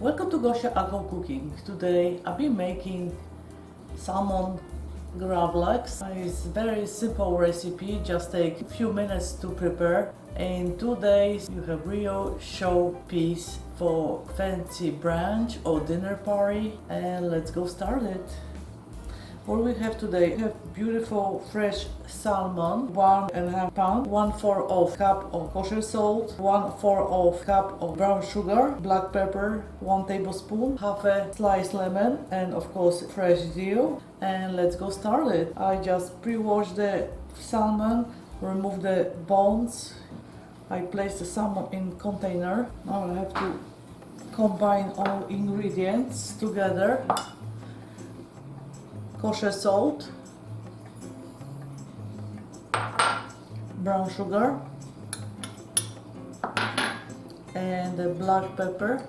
Welcome to Gosia at Home Cooking. Today I'll be making Salmon Gravlax. It's a very simple recipe, just take a few minutes to prepare. In 2 days you have real showpiece for fancy brunch or dinner party, and let's go start it. What we have today, we have beautiful fresh salmon, 1.5 pound, 1/4 cup of kosher salt, 1/4 cup of brown sugar, black pepper, 1 tablespoon, half a sliced lemon, and of course fresh dill. And let's go start it. I just pre-washed the salmon, remove the bones. I place the salmon in container. Now I have to combine all ingredients together. Kosher salt, brown sugar, and the black pepper.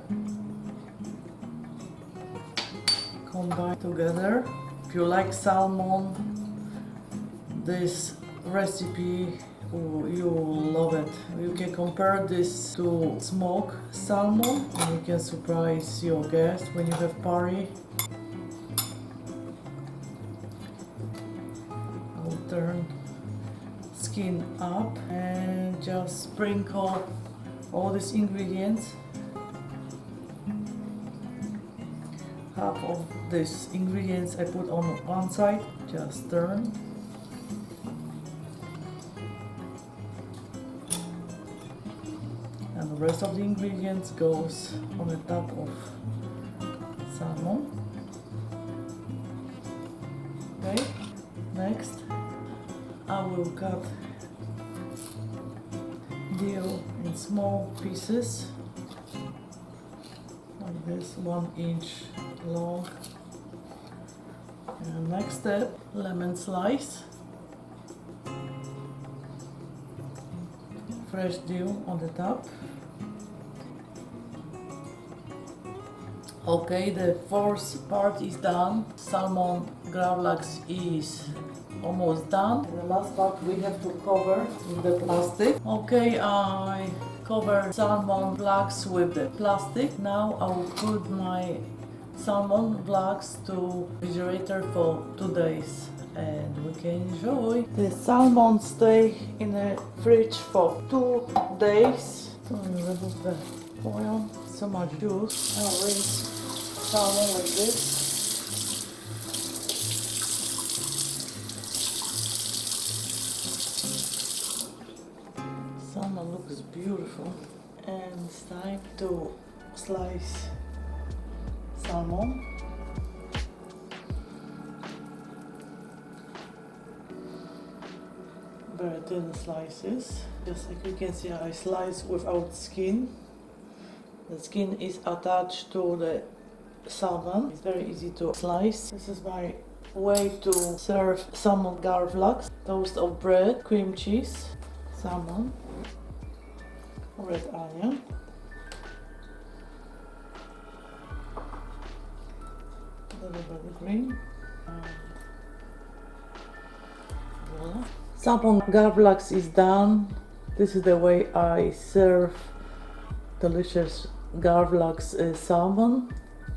Combine together. If you like salmon, this recipe, you will love it. You can compare this to smoked salmon, and you can surprise your guests when you have party. Turn skin up and just sprinkle all these ingredients. Half of these ingredients I put on one side, just turn. And the rest of the ingredients goes on the top of salmon. Okay, next I will cut dill in small pieces, like this, 1 inch long. And next step, lemon slice, fresh dill on the top. Okay, the first part is done. Salmon Gravlax is almost done. The last part we have to cover with the plastic. Okay, I cover salmon blacks with the plastic. Now I will put my salmon blacks to refrigerator for 2 days and we can enjoy. The salmon stay in the fridge for 2 days. So remove the foil. So much juice. I'll rinse salmon like this. Salmon looks beautiful, and it's time to slice salmon. Very thin slices. Just like you can see, I slice without skin. The skin is attached to the salmon. It's very easy to slice. This is my way to serve salmon gravlax. Toast of bread, cream cheese, salmon, red onion, little green, and voila. Salmon gravlax is done. This is the way I serve delicious gravlax salmon,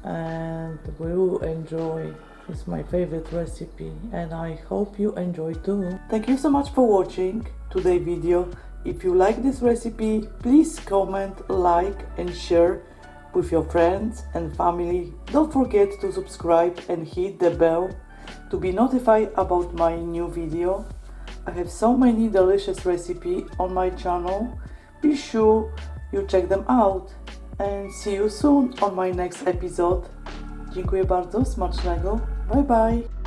and we will enjoy. It's my favorite recipe, and I hope you enjoy too. Thank you so much for watching today's video. If you like this recipe, please comment, like and share with your friends and family. Don't forget to subscribe and hit the bell to be notified about my new video. I have so many delicious recipes on my channel. Be sure you check them out, and see you soon on my next episode. Dziękuję bardzo, smacznego. Bye bye.